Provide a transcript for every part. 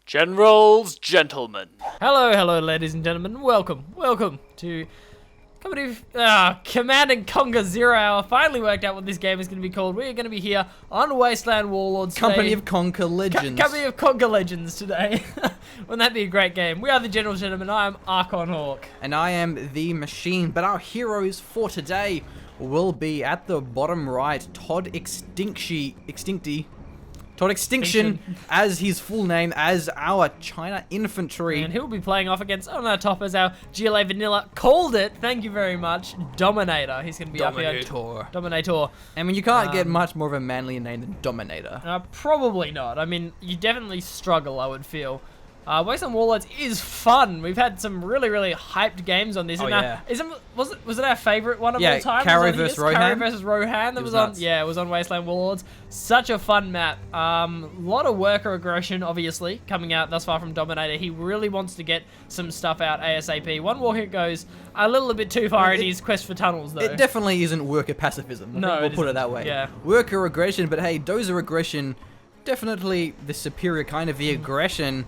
Gentlemen. Hello, ladies and gentlemen. Welcome to Command and Conquer 0 Hour. Finally worked out what this game is going to be called. We're going to be here on Wasteland Warlords today. Company of Conquer Legends. Company of Conquer Legends today. Wouldn't that be a great game? We are the Gentlemen. I am Archon Hawk. And I am the Machine. But our heroes for today will be at the bottom right. Tod.Extinction as his full name, as our China Infantry. And he'll be playing off against, on our top as our GLA Vanilla. Called it, thank you very much, Dominator. He's going to be up here. Dominator. I mean, you can't get much more of a manly name than Dominator. Probably not. I mean, you definitely struggle, I would feel. Wasteland Warlords is fun. We've had some really hyped games on this. Oh, and yeah. Was it our favorite one of all time? Caro vs. Rohan. Caro vs. Rohan. That was on. Yeah, it was on Wasteland Warlords. Such a fun map. Lot of worker aggression, obviously, coming out thus far from Dominator. He really wants to get some stuff out ASAP. One walker goes a little bit too far in his quest for tunnels, though. It definitely isn't worker pacifism. We'll put it that way. Yeah. Worker aggression, but hey, dozer aggression, definitely the superior kind of the aggression.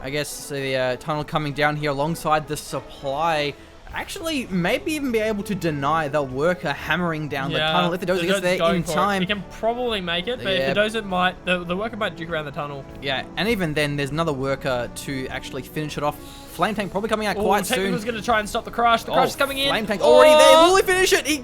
I guess the tunnel coming down here alongside the supply actually maybe even be able to deny the worker hammering down the tunnel if the dozer gets there in time. He can probably make it, but the dozer might, the worker might duke around the tunnel. Yeah, and even then there's another worker to actually finish it off. Flame Tank probably coming out quite soon. Technical's going to try and stop the crush. The crush is coming in. Flame Tank already there. Will he finish it?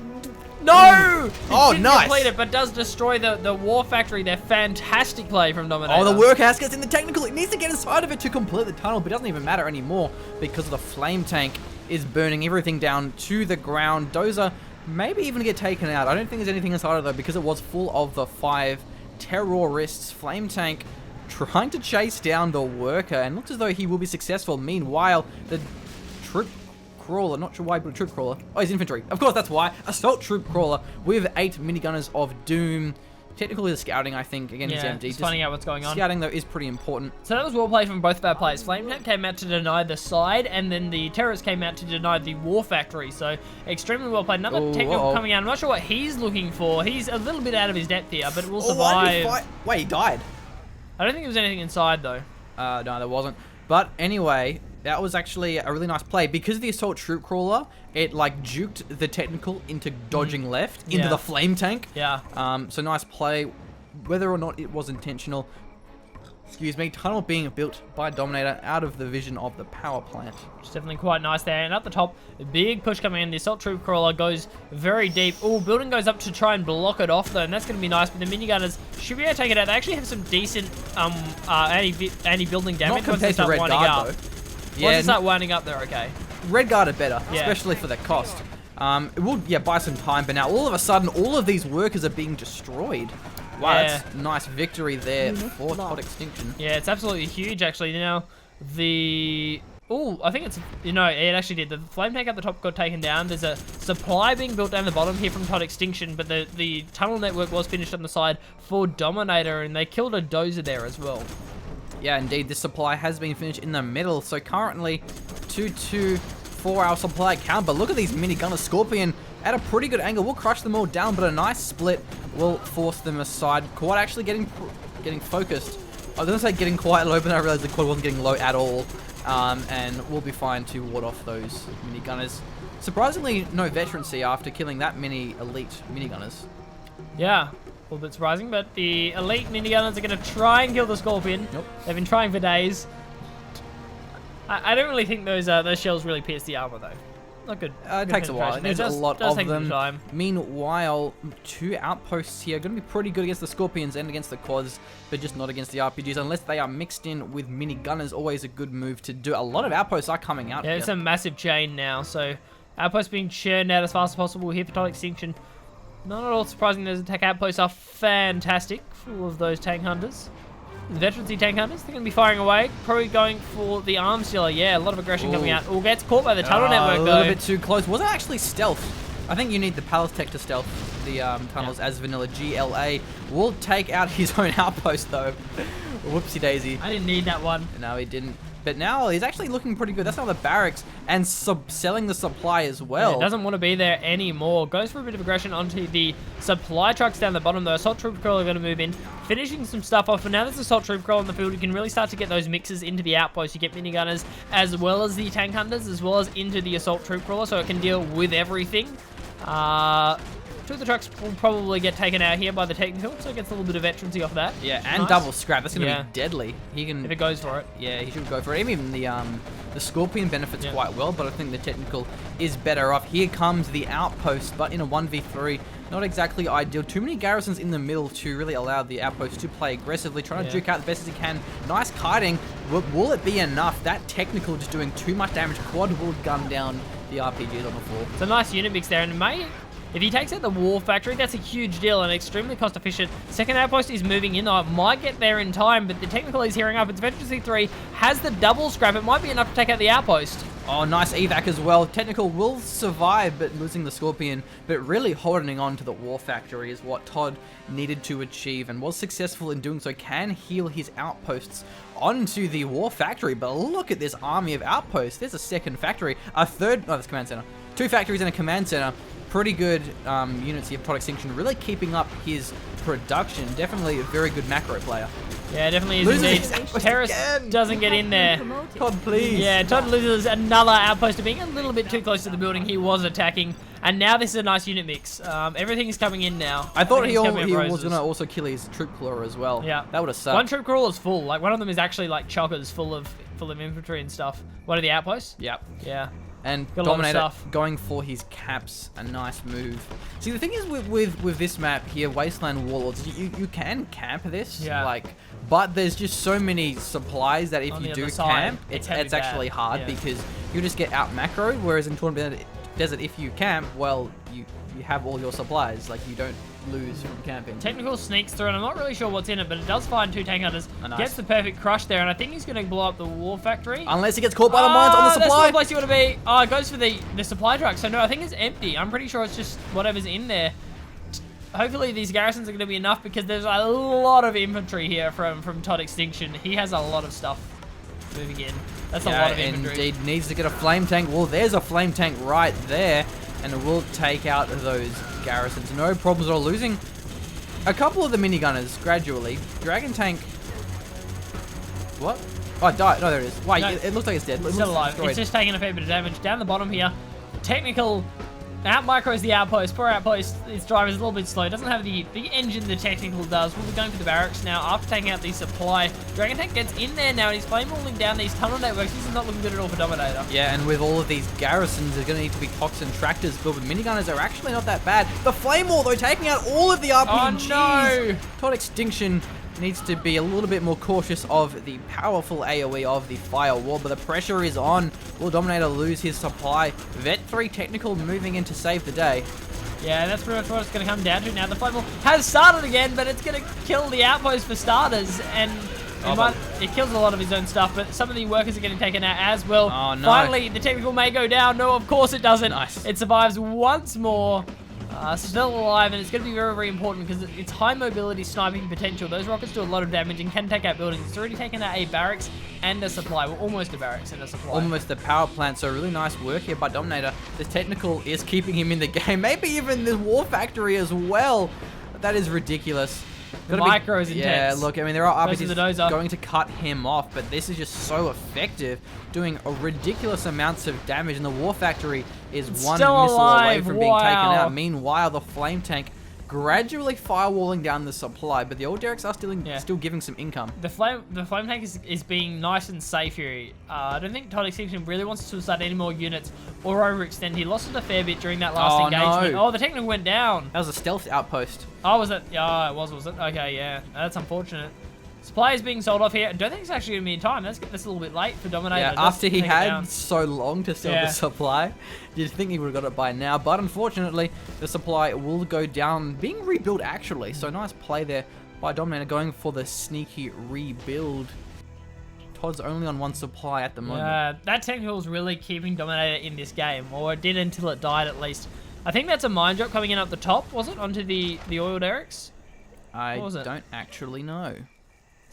No! Oh, nice. Complete it, but does destroy the war factory. They're fantastic play from Dominator. Oh, the workhouse gets in the technical. It needs to get inside of it to complete the tunnel, but it doesn't even matter anymore because the flame tank is burning everything down to the ground. Dozer maybe even get taken out. I don't think there's anything inside of it because it was full of the 5 terrorists. Flame tank trying to chase down the worker and looks as though he will be successful. Meanwhile, the troop crawler, not sure why, but a troop crawler. Oh, he's infantry. Of course, that's why. Assault troop crawler with 8 minigunners of doom. Technically, the scouting, I think, again, is empty. Just finding out what's going on. Scouting, though, is pretty important. So that was well played from both of our players. Flame Tank came out to deny the side, and then the terrorists came out to deny the war factory. So extremely well played. Another technical coming out. I'm not sure what he's looking for. He's a little bit out of his depth here, but will survive. Wait, he died? I don't think there was anything inside, though. No, there wasn't. But anyway, that was actually a really nice play. Because of the assault troop crawler, it like juked the technical into dodging left into the flame tank. Yeah. So nice play. Whether or not it was intentional, excuse me, tunnel being built by Dominator out of the vision of the power plant. It's definitely quite nice there. And at the top, a big push coming in. The assault troop crawler goes very deep. Oh, building goes up to try and block it off, though, and that's going to be nice. But the minigunners should be able to take it out. They actually have some decent anti-building damage. Not compared to Red Guard, though. Yeah, once they start winding up, they're okay. Red Guard are better, especially for the cost. It will, buy some time, but now all of a sudden, all of these workers are being destroyed. Wow, that's a nice victory there for Tod.Extinction. Yeah, it's absolutely huge, actually. Now, I think it's, it actually did. The flame tank at the top got taken down. There's a supply being built down the bottom here from Tod.Extinction, but the tunnel network was finished on the side for Dominator, and they killed a dozer there as well. Yeah, indeed, this supply has been finished in the middle, so currently 2-2 for our supply count, but look at these minigunners. Scorpion at a pretty good angle. We'll crush them all down, but a nice split will force them aside. Quad actually getting focused. I was going to say getting quite low, but then I realized the quad wasn't getting low at all, and we'll be fine to ward off those minigunners. Surprisingly, no veterancy after killing that many elite minigunners. Yeah. A little bit surprising, but the elite minigunners are going to try and kill the Scorpion. Nope. They've been trying for days. I don't really think those shells really pierce the armor, though. Not good. It takes a while. There's a lot of them. Meanwhile, 2 outposts here are going to be pretty good against the Scorpions and against the quads, but just not against the RPGs unless they are mixed in with minigunners. Always a good move to do. A lot of outposts are coming out. Yeah, it's a massive chain now, so outposts being churned out as fast as possible here for Tod.Extinction. Not at all surprising. Those attack outposts are fantastic. Full of those tank hunters. The veterancy tank hunters, they're going to be firing away. Probably going for the arms dealer. Yeah, a lot of aggression coming out. Oh, gets caught by the tunnel network, though. A little bit too close. Was it actually stealth? I think you need the palace tech to stealth the tunnels as vanilla. GLA will take out his own outpost, though. Whoopsie daisy. I didn't need that one. No, he didn't. But now he's actually looking pretty good. That's now the barracks and selling the supply as well. Yeah, doesn't want to be there anymore. Goes for a bit of aggression onto the supply trucks down the bottom. The assault troop crawler are going to move in, finishing some stuff off. But now there's assault troop crawler on the field, you can really start to get those mixes into the outpost. You get minigunners as well as the tank hunters, as well as into the assault troop crawler, so it can deal with everything. Two of the trucks will probably get taken out here by the technical, so it gets a little bit of veterancy off that. Yeah, and nice. double scrap. That's going to be deadly. He can, if it goes for it. Yeah, he should go for it. Even the Scorpion benefits quite well, but I think the technical is better off. Here comes the outpost, but in a 1v3, not exactly ideal. Too many garrisons in the middle to really allow the outpost to play aggressively, trying to duke out the best as he can. Nice kiting. Will it be enough? That technical just doing too much damage. Quad will gun down the RPGs on the floor. It's a nice unit mix there, and if he takes out the war factory, that's a huge deal and extremely cost efficient. Second outpost is moving in. I might get there in time, but the technical is hearing up. It's Veterancy 3, has the double scrap. It might be enough to take out the outpost. Oh, nice evac as well. Technical will survive, but losing the Scorpion. But really holding on to the war factory is what Tod needed to achieve, and was successful in doing so. Can heal his outposts onto the war factory, but look at this army of outposts. There's a second factory, a third, oh, that's command center. 2 factories and a command center. Pretty good units here for Tod.Extinction, really keeping up his production. Definitely a very good macro player. Yeah, definitely is indeed. Terrace doesn't get in there. Tod, please. Yeah, Tod loses another outpost to being a little bit too close to the building he was attacking. And now this is a nice unit mix. Everything is coming in now. I thought he was going to also kill his troop crawler as well. Yeah. That would have sucked. One troop crawler is full. Like, one of them is actually like chockers full of infantry and stuff. One of the outposts? Yep. Yeah. And Dominator going for his caps, a nice move. See, the thing is with this map here, Wasteland Warlords, you can camp this, but there's just so many supplies that if you do camp, it's actually hard because you just get out macro. Whereas in Tournament Desert, if you camp, well, you have all your supplies. Like, you don't lose from camping. Technical sneaks through, and I'm not really sure what's in it, but it does find 2 tank hunters. Oh, nice. Gets the perfect crush there, and I think he's going to blow up the war factory. Unless he gets caught by the mines on the supply. That's not the place you want to be. Oh, it goes for the supply truck. So no, I think it's empty. I'm pretty sure it's just whatever's in there. Hopefully these garrisons are going to be enough, because there's a lot of infantry here from Tod.Extinction. He has a lot of stuff moving in. That's a lot of infantry. Indeed, needs to get a flame tank. Well, there's a flame tank right there, and it will take out those garrisons. No problems at all. Losing a couple of the minigunners gradually. Dragon tank. What? Oh, it died. No, there it is. Wait, no, it looks like it's dead. It's still alive. It's just taking a fair bit of damage. Down the bottom here, technical. Out micros the outpost. Poor outpost. Its driver is a little bit slow. Doesn't have the engine the technical does. We'll be going for the barracks now after taking out the supply. Dragon tank gets in there now, and he's flame rolling down these tunnel networks. This is not looking good at all for Dominator. Yeah, and with all of these garrisons, there's going to need to be toxin tractors built with minigunners are actually not that bad. The flame wall, though, taking out all of the RPGs. Oh no! Tod.Extinction needs to be a little bit more cautious of the powerful AoE of the firewall, but the pressure is on. Will Dominator lose his supply? Vet 3 technical moving in to save the day. Yeah, that's pretty much what it's going to come down to now. The flame wall has started again, but it's going to kill the outpost for starters, and it kills a lot of his own stuff, but some of the workers are getting taken out as well. Oh, no. Finally, the technical may go down. No, of course it doesn't. Nice. It survives once more. Still alive, and it's going to be very, very important because it's high mobility sniping potential. Those rockets do a lot of damage and can take out buildings. It's already taken out a barracks and a supply. Well, almost a barracks and a supply. Almost a power plant, so really nice work here by Dominator. This technical is keeping him in the game. Maybe even the war factory as well. That is ridiculous. The micro is intense. Yeah, look, I mean, there are RPGs going to cut him off, but this is just so effective, doing a ridiculous amounts of damage, and the war factory is one missile away from being taken out. Meanwhile, the flame tank gradually firewalling down the supply, but the old derricks are still giving some income. The flame tank is being nice and safe here. I don't think Tod.Extinction really wants to start any more units or overextend. He lost it a fair bit during that last engagement. No. Oh, the technical went down. That was a stealth outpost. Oh, was it? Yeah, it was it? Okay, yeah. That's unfortunate. Supply is being sold off here. I don't think it's actually going to be in time. That's a little bit late for Dominator. Yeah, after he had so long to sell the supply, you'd think he would have got it by now. But unfortunately, the supply will go down, being rebuilt actually. So nice play there by Dominator, going for the sneaky rebuild. Tod's only on 1 supply at the moment. Yeah, that technical is really keeping Dominator in this game, or it did until it died at least. I think that's a mine drop coming in up the top, was it? Onto the oil derricks? I don't actually know.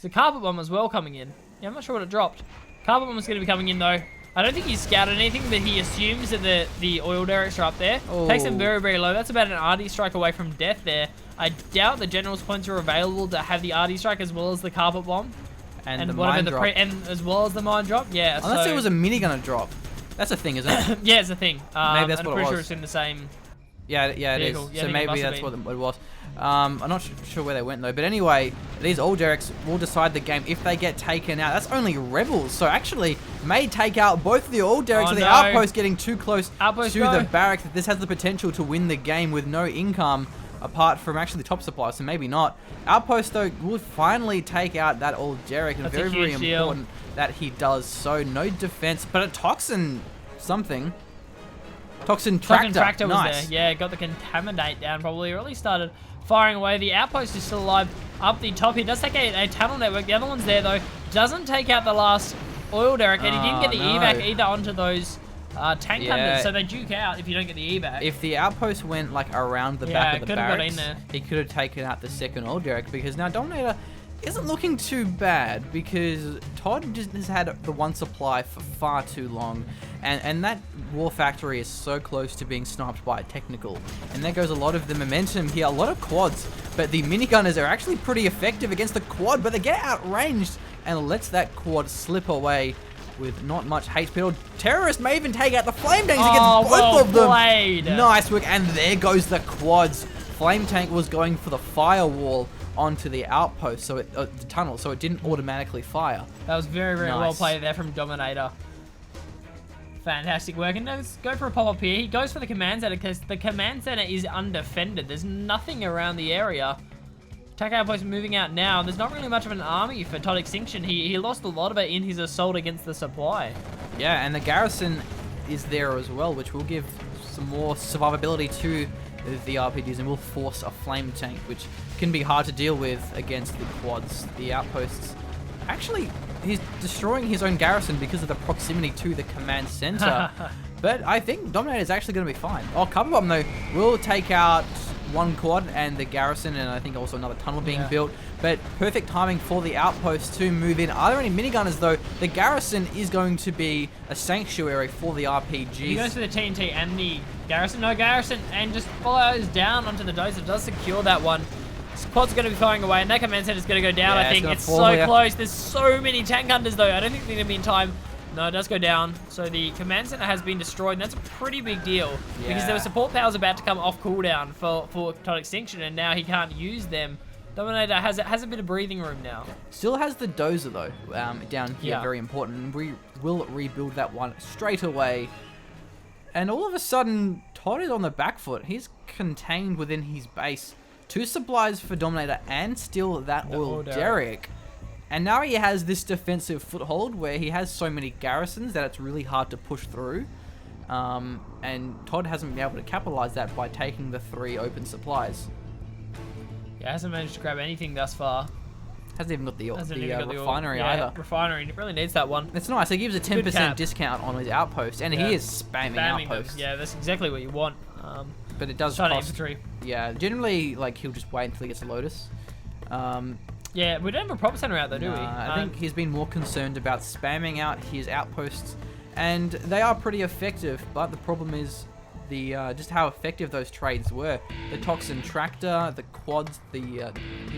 There's a carpet bomb as well coming in. Yeah, I'm not sure what it dropped. Carpet bomb's going to be coming in though. I don't think he's scouted anything, but he assumes that the oil derricks are up there. Takes them very, very low. That's about an RD strike away from death there. I doubt the general's points are available to have the RD strike as well as the carpet bomb. And the mine drop. And as well as the mine drop. Yeah. Unless it was a minigunner drop. That's a thing, isn't it? Yeah, it's a thing. Maybe that's what it was. I'm pretty sure it's in the same... Yeah, it is. Yeah, so maybe that's what it was. I'm not sure where they went though. But anyway, these oil derricks will decide the game if they get taken out. That's only rebels, so actually may take out both of the oil derricks. The outpost getting too close to the barracks. This has the potential to win the game with no income apart from actually top supply. So maybe not. Outpost though will finally take out that oil derrick, and very, very important that he does so. No defense, but a toxin something. Toxin tractor was there. Yeah, got the contaminate down probably, or at least started firing away. The outpost is still alive up the top. He does take a tunnel network. The other one's there though. Doesn't take out the last oil derrick, and he didn't get the evac either onto those tank hunters. So they duke out if you don't get the evac. If the outpost went like around the back of the barracks, he could have taken out the second oil derrick, because now Dominator isn't looking too bad, because Tod just has had the one supply for far too long, and that war factory is so close to being sniped by a technical, and there goes a lot of the momentum here. A lot of quads, but the minigunners are actually pretty effective against the quad, but they get outranged and lets that quad slip away with not much HP. Or terrorist may even take out the flame tanks against both of them. Played. Nice work, and there goes the quads. Flame tank was going for the firewall onto the outpost, so the tunnel, so it didn't automatically fire. That was very, very well played there from Dominator. Fantastic work, and let's go for a pop-up here. He goes for the command center because the command center is undefended. There's nothing around the area. Attack outpost moving out now, and there's not really much of an army for Tod.Extinction. He lost a lot of it in his assault against the supply. Yeah, and the garrison is there as well, which will give some more survivability to the RPGs, and will force a flame tank, which can be hard to deal with against the quads. The outposts, actually, he's destroying his own garrison because of the proximity to the command center. But I think Dominator is actually going to be fine. Oh, Cover Bomb though will take out one quad and the garrison, and I think also another tunnel being built. But perfect timing for the outpost to move in. Are there any minigunners though? The garrison is going to be a sanctuary for the RPGs. He goes for the TNT and the garrison. No garrison, and just follows down onto the dozer. Does secure that one. Quad's going to be firing away, and that command center is going to go down. I think it's so close. There's so many tank hunters though. I don't think they're going to be in time. No, it does go down. So the command center has been destroyed, and that's a pretty big deal. Because there were support powers about to come off cooldown for Tod.Extinction, and now he can't use them. Dominator has a bit of breathing room now. Still has the dozer though, down here, very important. We will rebuild that one straight away. And all of a sudden, Tod is on the back foot. He's contained within his base. 2 supplies for Dominator and still that oil derrick. And now he has this defensive foothold where he has so many garrisons that it's really hard to push through. And Tod hasn't been able to capitalize that by taking the 3 open supplies. Yeah, hasn't managed to grab anything thus far. Hasn't even got the refinery either. Refinery, it really needs that one. It's nice. It gives a 10% discount on his outpost, and he is spamming outposts. Yeah, that's exactly what you want. But it does China Infantry. Yeah, generally, like, he'll just wait until he gets a Lotus. Yeah, we don't have a prop center out though, do we? I think he's been more concerned about spamming out his outposts, and they are pretty effective, but the problem is the just how effective those trades were. The Toxin Tractor, the quads, the you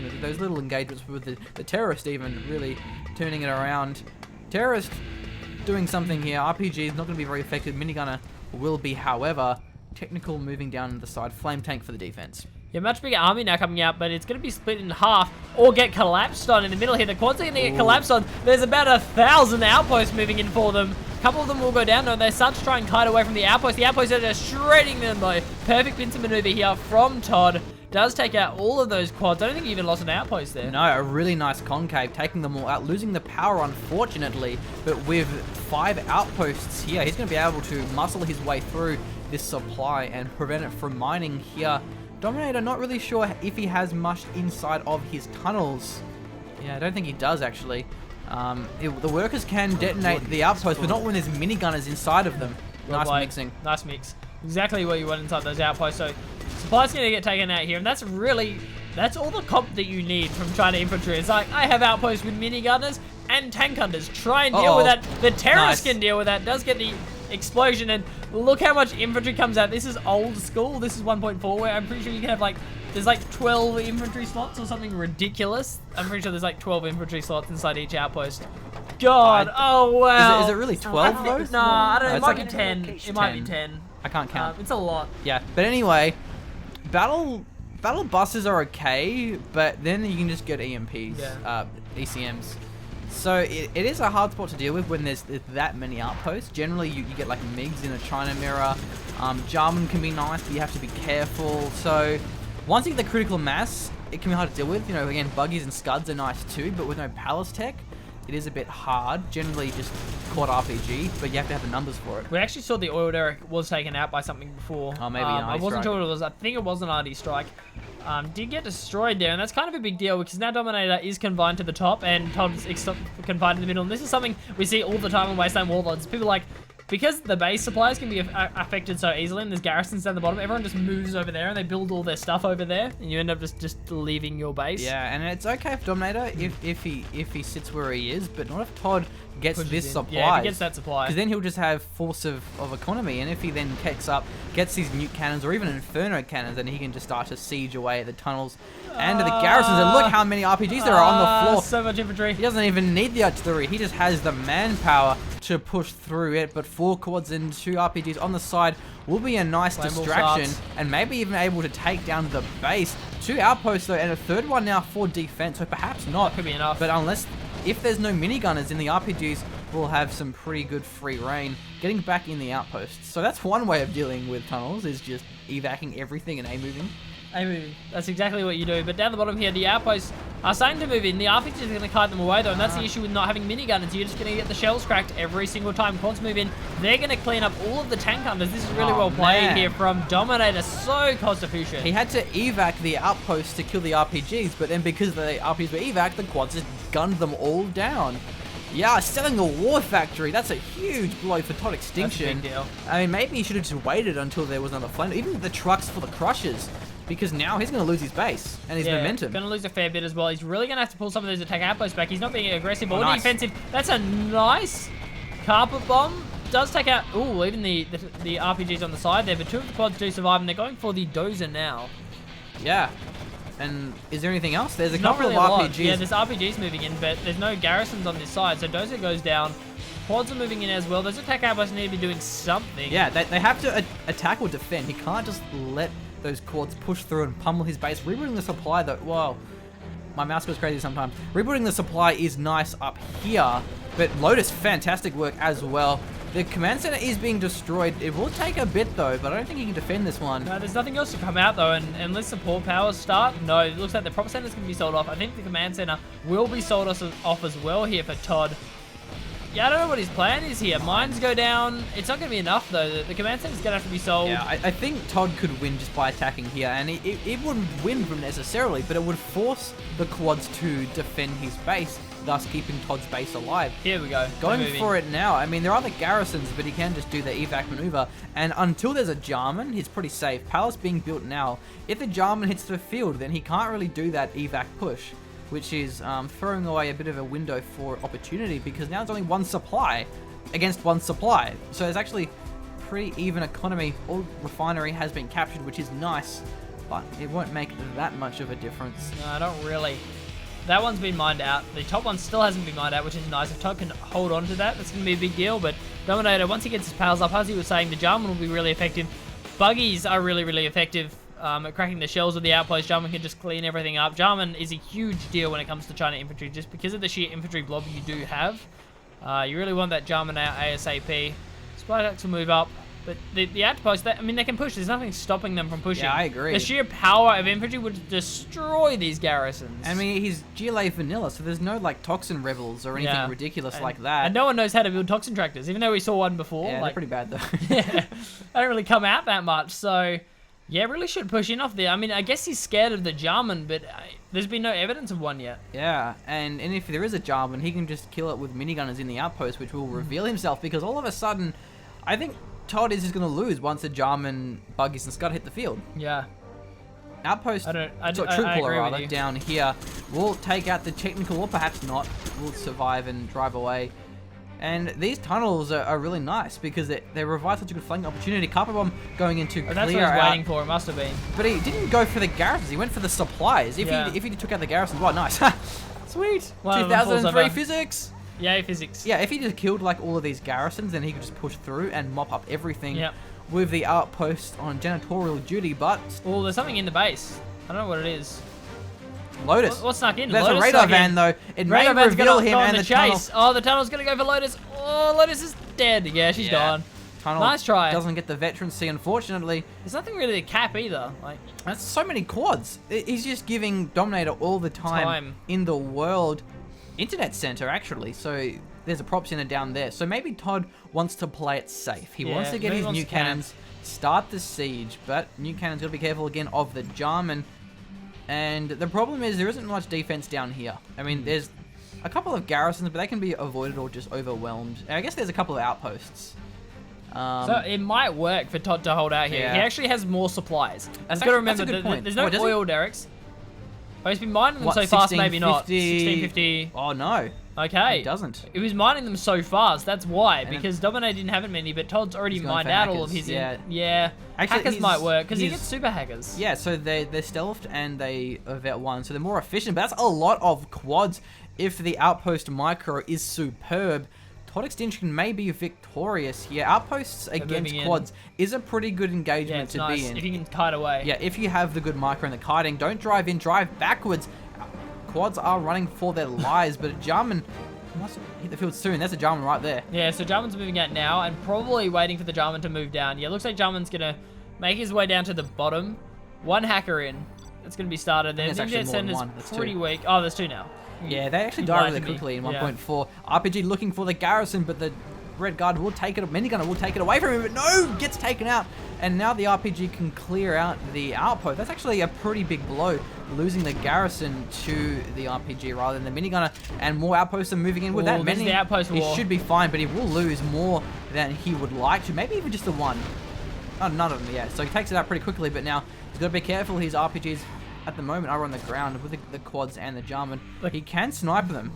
know, those little engagements with the terrorist even really turning it around. Terrorist doing something here. RPG is not going to be very effective. Minigunner will be, however. Technical moving down the side. Flame tank for the defense. Yeah, much bigger army now coming out, but it's going to be split in half or get collapsed on in the middle here. The quads are going to get collapsed on. There's about 1,000 outposts moving in for them. A couple of them will go down though. They start to try and kite away from the outposts. The outposts are just shredding them though. Perfect pincer maneuver here from Tod. Does take out all of those quads. I don't think he even lost an outpost there. No, a really nice concave, taking them all out, losing the power unfortunately, but with 5 outposts here, he's going to be able to muscle his way through this supply and prevent it from mining here. Dominator not really sure if he has much inside of his tunnels. Yeah, I don't think he does actually. The workers can detonate the outpost, but not when there's minigunners inside of them. Nice mixing. Nice mix. Exactly what you want inside those outposts. So supply's going to get taken out here, and that's all the comp that you need from China Infantry. It's like, I have outposts with minigunners and tank hunters. Try and deal with that. The terrorists can deal with that. Does get the explosion, and look how much infantry comes out. This is old school. This is 1.4, where I'm pretty sure you can have like, there's like 12 infantry slots or something ridiculous. I'm pretty sure there's like 12 infantry slots inside each outpost. God, oh wow. Is it really 12 though? No, I don't know. No, It it's might like be 10. It might be 10. I can't count. It's a lot. Yeah, but anyway, battle buses are okay, but then you can just go to EMPs, ECMs. So it is a hard spot to deal with when there's that many outposts. Generally, you get like MiGs in a China mirror. Jarmen can be nice, but you have to be careful. So once you get the critical mass, it can be hard to deal with. You know, again, buggies and scuds are nice too, but with no palace tech, it is a bit hard. Generally, just quad RPG, but you have to have the numbers for it. We actually saw the oil derrick was taken out by something before. Oh, maybe an I wasn't strike. sure what it was. I think it was an RD strike. Did get destroyed there, and that's kind of a big deal because now Dominator is confined to the top and Tod's confined to the middle. And this is something we see all the time in Wasteland Warlords. People like, because the base supplies can be affected so easily, and there's garrisons down the bottom, everyone just moves over there and they build all their stuff over there, and you end up just leaving your base. Yeah, and it's okay for Dominator if he sits where he is, but not if Tod gets this supply. Yeah, if he gets that supply. Because then he'll just have force of economy, and if he then kicks up, gets these nuke cannons or even inferno cannons, then he can just start to siege away at the tunnels and to the garrisons. And look how many RPGs there are on the floor. So much infantry. He doesn't even need the artillery. He just has the manpower to push through it. But 4 quads and 2 RPGs on the side will be a nice distraction, and maybe even able to take down the base. 2 outposts though, and a 3rd one now for defense. So perhaps not. That could be enough. But if there's no minigunners in the RPGs, we'll have some pretty good free reign getting back in the outposts. So that's one way of dealing with tunnels, is just evacing everything and A-moving. A-moving. That's exactly what you do. But down the bottom here, the outposts are starting to move in. The RPGs are going to kite them away though, and that's the issue with not having minigunners. You're just going to get the shells cracked every single time quads move in. They're going to clean up all of the tank hunters. This is really well played here from Dominator. So cost efficient. He had to evac the outposts to kill the RPGs, but then because the RPGs were evac, the quads just gunned them all down. Yeah, selling the war factory, that's a huge blow for Tod.Extinction. That's a big deal. I mean, maybe he should have just waited until there was another flame. Even the trucks for the crushers, because now he's going to lose his base and his momentum. Going to lose a fair bit as well. He's really going to have to pull some of those attack outposts back. He's not being aggressive or defensive. That's a nice carpet bomb. Does take out, even the RPGs on the side there, but 2 of the quads do survive, and they're going for the dozer now. Yeah. And is there anything else? There's a Not couple really of a lot. RPGs. Yeah, there's RPGs moving in, but there's no garrisons on this side, so dozer goes down. Quads are moving in as well. Those attack outposts need to be doing something. Yeah, they have to attack or defend. He can't just let those quads push through and pummel his base. Rebooting the supply though, whoa. My mouse goes crazy sometimes. Rebooting the supply is nice up here, but Lotus, fantastic work as well. The command center is being destroyed. It will take a bit though, but I don't think he can defend this one. No, there's nothing else to come out though, and unless support powers start, no, it looks like the prop center's going to be sold off. I think the command center will be sold off as well here for Tod. Yeah, I don't know what his plan is here. Mines go down. It's not going to be enough though. The command center's going to have to be sold. Yeah, I think Tod could win just by attacking here, and it wouldn't win from necessarily, but it would force the quads to defend his base, thus keeping Tod's base alive. Here we go. Going for it now. I mean, there are the garrisons, but he can just do the evac maneuver, and until there's a Jarmen, he's pretty safe. Palace being built now. If the Jarmen hits the field, then he can't really do that evac push, which is throwing away a bit of a window for opportunity, because now it's only 1 supply against 1 supply. So there's actually pretty even economy. All refinery has been captured, which is nice, but it won't make that much of a difference. No, not really. That one's been mined out. The top one still hasn't been mined out, which is nice. If Tod can hold on to that, that's going to be a big deal. But Dominator, once he gets his powers up, as he was saying, the Jarmen will be really effective. Buggies are really, really effective at cracking the shells of the outpost. Jarmen can just clean everything up. Jarmen is a huge deal when it comes to China Infantry, just because of the sheer infantry blob you do have. You really want that Jarmen out ASAP. Supply trucks will move up. But the outposts, I mean, they can push. There's nothing stopping them from pushing. Yeah, I agree. The sheer power of infantry would destroy these garrisons. I mean, he's GLA Vanilla, so there's no, like, toxin rebels or anything ridiculous like that. And no one knows how to build toxin tractors, even though we saw one before. Yeah, like, they're pretty bad, though. Yeah, they don't really come out that much, so... Yeah, really should push in off there. I mean, I guess he's scared of the Jarmen, but there's been no evidence of one yet. Yeah, and if there is a Jarmen, he can just kill it with minigunners in the outpost, which will reveal himself, because all of a sudden, I think Tod is just going to lose once the Jarmen, buggies, and Scud hit the field. Yeah. Outpost, I troop agree caller with rather, you. down here will take out the technical, or perhaps not, will survive and drive away. And these tunnels are really nice because they provide such a good flanking opportunity. Carpet Bomb going into clear That's what I was out. waiting for. It must have been. But he didn't go for the garrisons. He went for the supplies. If he took out the garrisons, well, nice. Sweet. One of them falls 2003 over. physics. Yay, physics. Yeah, if he just killed like all of these garrisons, then he could just push through and mop up everything Yep. with the outpost on janitorial duty. But Oh, there's something in the base. I don't know what it is. Lotus. What snuck in? There's Lotus a radar snuck van in. though. It may Radar van's reveal gonna him go on and the the tunnel. chase. Oh, the tunnel's gonna go for Lotus. Oh, Lotus is dead. Yeah, she's gone. Tunnel Nice try. Doesn't get the veterancy, unfortunately. There's nothing really to cap either. Like, That's so many quads. He's just giving Dominator all the time in the world. Internet center, actually. So there's a prop center down there. So maybe Todd wants to play it safe. He wants to get maybe his wants new to camp. cannons, start the siege, but new cannons got to be careful again of the Jarmen. And the problem is there isn't much defense down here. I mean, there's a couple of garrisons, but they can be avoided or just overwhelmed. And I guess there's a couple of outposts. so it might work for Todd to hold out here. Yeah. He actually has more supplies. That's You've got to actually- that's a remember good point. there's Oh, no does he? oil derricks. Oh, he's been mining them What, so fast, maybe not. 1650? 1650. Oh, no. Okay. He doesn't. He was mining them so fast. That's why. And Because Dominator didn't have it many, but Todd's already He's going mined for out all of hackers, his. yeah. Actually, Hackers he's- might work because he he's- gets super hackers. Yeah, so they're stealthed and they vet one, so they're more efficient. But that's a lot of quads if the outpost micro is superb. Tod.Extinction may be victorious here. Outposts against moving in. quads is a pretty good Yeah, engagement it's to nice be in. if you can kite away. Yeah, if you have the good micro and the kiting, don't drive in, drive backwards. Quads are running for their lives, but Jarmen must hit the field soon. There's a Jarmen right there. Yeah, so Jarmen's moving out now and probably waiting for the Jarmen to move down. Yeah, looks like Jarmen's gonna make his way down to the bottom. One hacker in. That's gonna be started there. There's The actually internet more than center's one. That's pretty two. weak. Oh, there's two now. Yeah, they actually You died lied really to me. quickly in Yeah. 1.4. RPG looking for the garrison, but the Red Guard will take it, Minigunner will take it away from him, but no, gets taken out. And now the RPG can clear out the outpost. That's actually a pretty big blow, losing the garrison to the RPG rather than the Minigunner. And more outposts are moving in with Ooh, that this is many. the outpost He war. should be fine, but he will lose more than he would like to. Maybe even just the one. Oh, none of them, yeah. So he takes it out pretty quickly, but now he's got to be careful. His RPGs at the moment are on the ground with the quads and the Jarmen. Look. He can snipe them.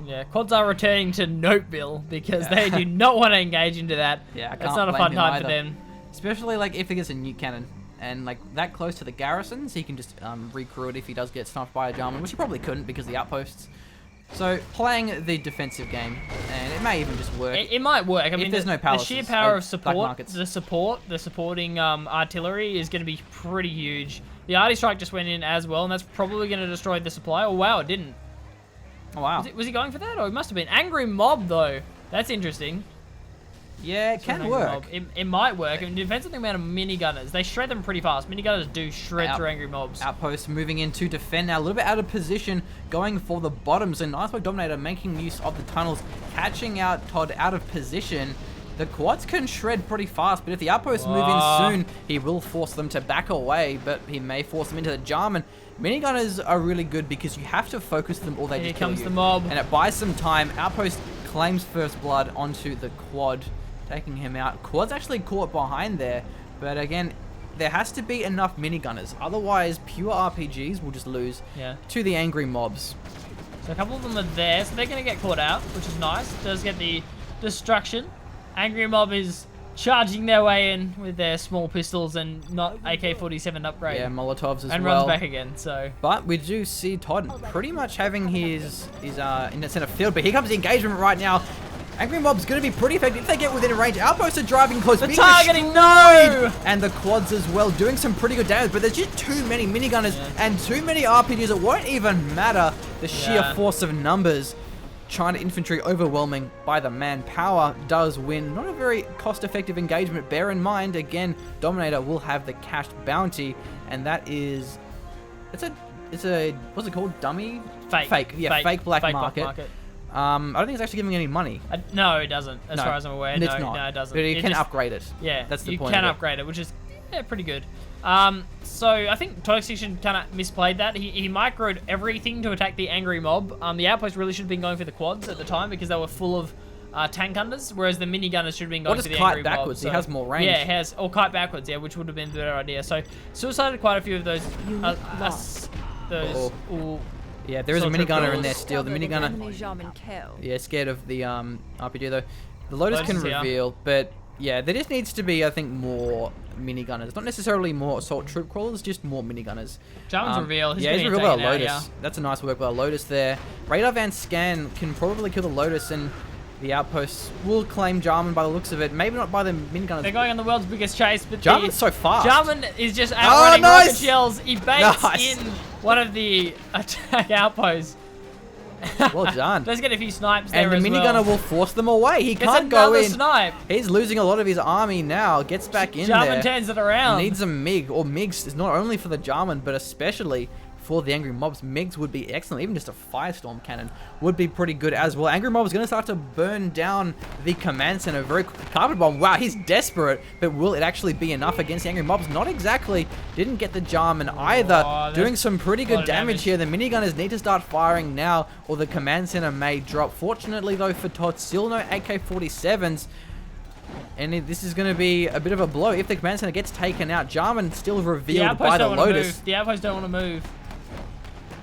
Yeah, quads are returning to Noteville because they do not want to engage into that. Yeah, I It's can't not a blame fun him time either. for them. Especially like if he gets a nuke cannon and like that close to the garrisons, he can just recrew it if he does get sniped by a Jarmen, which he probably couldn't because of the outposts. So playing the defensive game, and it may even just work. It might work. I mean, there's no the sheer palaces, power like of black support, the supporting artillery is going to be pretty huge. The arty strike just went in as well, and that's probably going to destroy the supply. Oh wow, it didn't. Oh wow. Was he going for that? Or it must have been angry mob though. That's interesting. Yeah, it can Angry work. mob. It might work. I mean, it depends on the amount of minigunners. They shred them pretty fast. Minigunners do shred through angry mobs. Outpost moving in to defend now, a little bit out of position, going for the bottom. So nice by Dominator making use of the tunnels, catching out Todd out of position. The quads can shred pretty fast, but if the outposts move in soon, he will force them to back away, but he may force them into the Jarmen. Minigunners are really good because you have to focus them or they Here just kill comes you. the mob. And it buys some time. Outpost claims first blood onto the quad, taking him out. Quad's actually caught behind there, but again, there has to be enough minigunners. Otherwise, pure RPGs will just lose to the angry mobs. So a couple of them are there, so they're going to get caught out, which is nice. Does get the destruction. Angry mob is charging their way in with their small pistols and not AK-47 upgrade. Yeah, Molotovs as and well. runs back again, so... But we do see Todd pretty much having his in the center field, but here comes the engagement right now. Angry Mob's going to be pretty effective if they get within range. Outposts are driving close. The being targeting, destroyed. no! And the quads as well, doing some pretty good damage, but there's just too many minigunners and too many RPGs. It won't even matter the sheer force of numbers. China Infantry overwhelming by the manpower does win. Not a very cost-effective engagement. Bear in mind, again, Dominator will have the cashed bounty, and that is... It's a what's it called? Dummy? Fake. Yeah, fake black market. I don't think it's actually giving any money. No, it doesn't, as far as I'm aware. It's No, not. no, it doesn't. But you It can just- upgrade it. Yeah, that's the you point. can of it. upgrade it, which is pretty good. So I think Tod.Extinction kind of misplayed that. He microed everything to attack the angry mob. The outpost really should have been going for the quads at the time because they were full of tank hunters, whereas the minigunners should have been Or going just for the kite angry mob. backwards. So, He has more range. Yeah, he has, or kite backwards, yeah, which would have been the better idea. So suicided quite a few of those. Yeah, there is a Soldier minigunner in Girls. there still. The minigunner. Jarmen Kell. Yeah, scared of the RPG though. The Lotus can Lotus, yeah. reveal, but yeah, there just needs to be, I think, more minigunners. Not necessarily more assault troop crawlers, just more minigunners. Jarmen's reveal. Yeah, he's revealed by a taken out, Lotus. yeah. That's a nice work by a Lotus there. Radar Van Scan can probably kill the Lotus, and the outposts will claim Jarmen by the looks of it. Maybe not by the minigunners. They're going on the world's biggest chase, but Jarmen's so fast. Jarmen is just outrunning nice! rocket shells. He baits Nice. in one of the attack outposts. Well done. Let's get a few snipes And there the as minigunner well. will force them away. He Gets can't go another in. snipe. He's losing a lot of his army now. Gets back in Jarmen there. turns it around. Needs a MiG, or MiGs is not only for the Jarmen, but especially for the Angry Mobs. MiGs would be excellent. Even just a Firestorm cannon would be pretty good as well. Angry Mob is going to start to burn down the command center very quickly. Carpet Bomb, wow, he's desperate, but will it actually be enough against the Angry Mobs? Not exactly. Didn't get the Jarmen either. Oh, Doing some pretty a lot good of damage damage. here. The minigunners need to start firing now, or the command center may drop. Fortunately, though, for Tod, still no AK-47s. And this is going to be a bit of a blow if the command center gets taken out. Jarmen still The revealed outposts by the don't want to Lotus. move. The outposts don't want to move.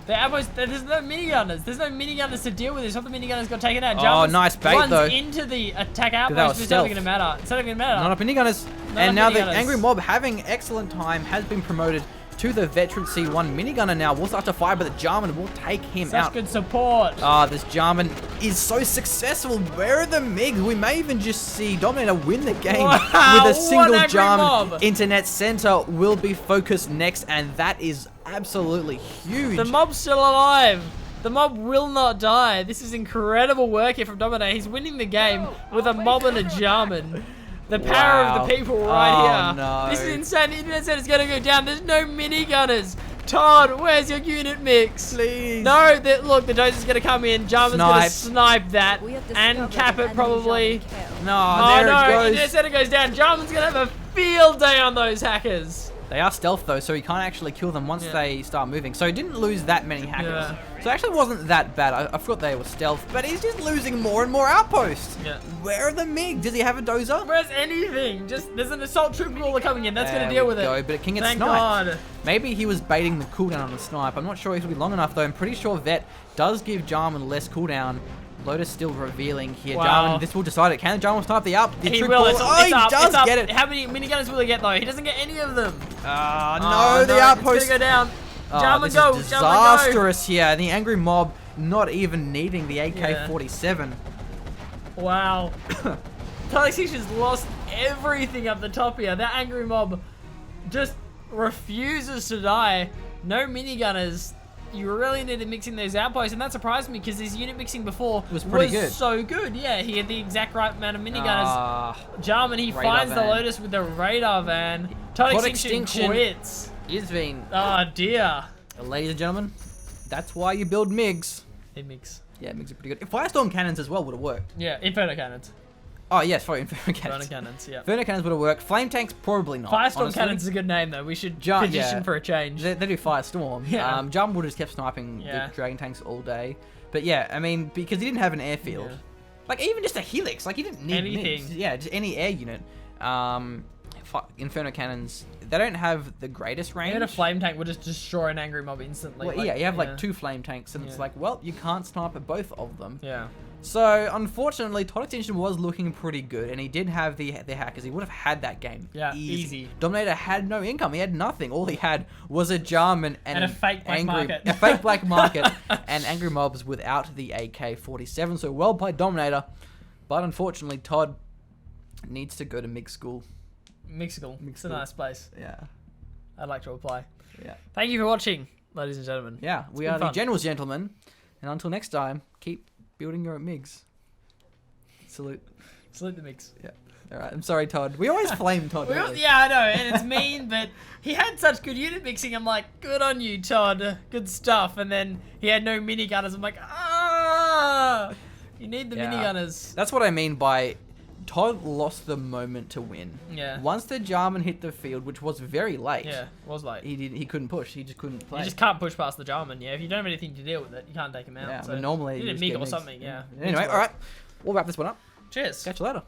The outposts, there's no minigunners. There's no minigunners to deal with this. All the minigunners got taken out. Oh, Jarmen's nice bait, runs though. into the attack that outpost, was but it's not stealth. going to matter. It's not going to matter. Not up minigunners. Not And up now the minigunners. Angry Mob, having excellent time, has been promoted to the Veteran C1 minigunner now. Will start to fire, but the Jarmen will take him Such out. good support. This Jarmen is so successful. Where are the MiGs? We may even just see Dominator win the game Wow, with a single what Angry Jarmen. Mob. Internet Center will be focused next, and that is absolutely huge. The mob's still alive. The mob will not die. This is incredible work here from Dominator. He's winning the game with a mob and a Jarmen. The power Wow. of the people right here. No. This is insane. The internet set is going to go down. There's no minigunners. Todd, where's your unit mix? Please. No, look, the dozer's going to come in. Jarmen's going to snipe that We have and discovered cap an it enemy probably. Jarmen Kell. No, Oh there no, it goes. internet center goes down. Jarmen's going to have a field day on those hackers. They are stealth though, so he can't actually kill them once Yeah. they start moving. So he didn't lose that many hackers. Yeah. So it actually wasn't that bad. I forgot they were stealth, but he's just losing more and more outposts. Yeah. Where are the MiG? Does he have a dozer? Where's anything? Just there's an assault troop crawler coming in. That's going There to deal we with go, it. but it can get Thank sniped. God. Maybe he was baiting the cooldown on the snipe. I'm not sure if it'll be long enough though. I'm pretty sure Vet does give Jarmen less cooldown. Lotus still revealing here. Wow. Jarmen, this will decide it. Can Jarmen snipe the up? The He troop will. crawler- It's, oh, he up. does It's up. get it. How many minigunners will he get though? He doesn't get any of them. No, the outpost. It's gonna go down. Oh, Jarmen this go. is Jarmen go. disastrous here. The Angry Mob not even needing the AK-47. Wow. Tod.Extinction's lost everything up the top here. That angry mob just refuses to die. No minigunners. You really need to mix in those outposts, and that surprised me because his unit mixing before Was pretty good. so good. Yeah, he had the exact right amount of minigunners. Ah, Jarmen, he radar finds the van. Lotus with the radar van. Tod.Extinction Tod.Extinction. quits. is been, Oh dear. ladies and gentlemen, that's why you build MiGs. It mix. Yeah, MiGs are pretty good. Firestorm cannons as well would have worked. Yeah, Inferno cannons. Oh yes, sorry, Inferno Inferno cannons. cannons, yeah. Inferno cannons would have worked. Flame tanks probably not. Firestorm honestly. cannons is a good name though. We should Ja- petition yeah. for a change. They do Firestorm. Yeah. Jarmen would have just kept sniping Yeah. the Dragon tanks all day. But yeah, I mean, because he didn't have an airfield. Yeah. Like, even just a Helix. Like, he didn't need Anything. MiGs. Yeah, just any air unit. Inferno cannons, they don't have the greatest range. Even a flame tank would just destroy an angry mob instantly. Well, like, yeah, you have like 2 flame tanks, and it's Yeah. like, well, you can't snipe at both of them. Yeah. So, unfortunately, Tod.Extinction was looking pretty good, and he did have the hackers. He would have had that game. Yeah, easy. Dominator had no income. He had nothing. All he had was a Jarmen and a fake black market. A fake black market and angry mobs without the AK-47. So, well played, Dominator. But unfortunately, Todd needs to go to MiG school. Mixical. It's a nice place. Yeah. I'd like to apply. Yeah. Thank you for watching, ladies and gentlemen. Yeah, we been are the fun. Generals Gentlemen. And until next time, keep building your own MiGs. Salute. Salute the mix. Yeah. All right. I'm sorry, Todd. We always flame Todd. don't we? Yeah, I know, and it's mean, but he had such good unit mixing. I'm like, good on you, Todd. Good stuff. And then he had no minigunners. I'm like, ah, you need the Yeah. minigunners. That's what I mean by Todd lost the moment to win. Yeah. Once the Jarmen hit the field, which was very late. Yeah, was like. He couldn't push. He just couldn't play. You just can't push past the Jarmen, yeah. If you don't have anything to deal with it, you can't take him out. Yeah, so but normally you you need just a MiG get or MiGs. something, yeah. Anyway, all right. We'll wrap this one up. Cheers. Catch you later.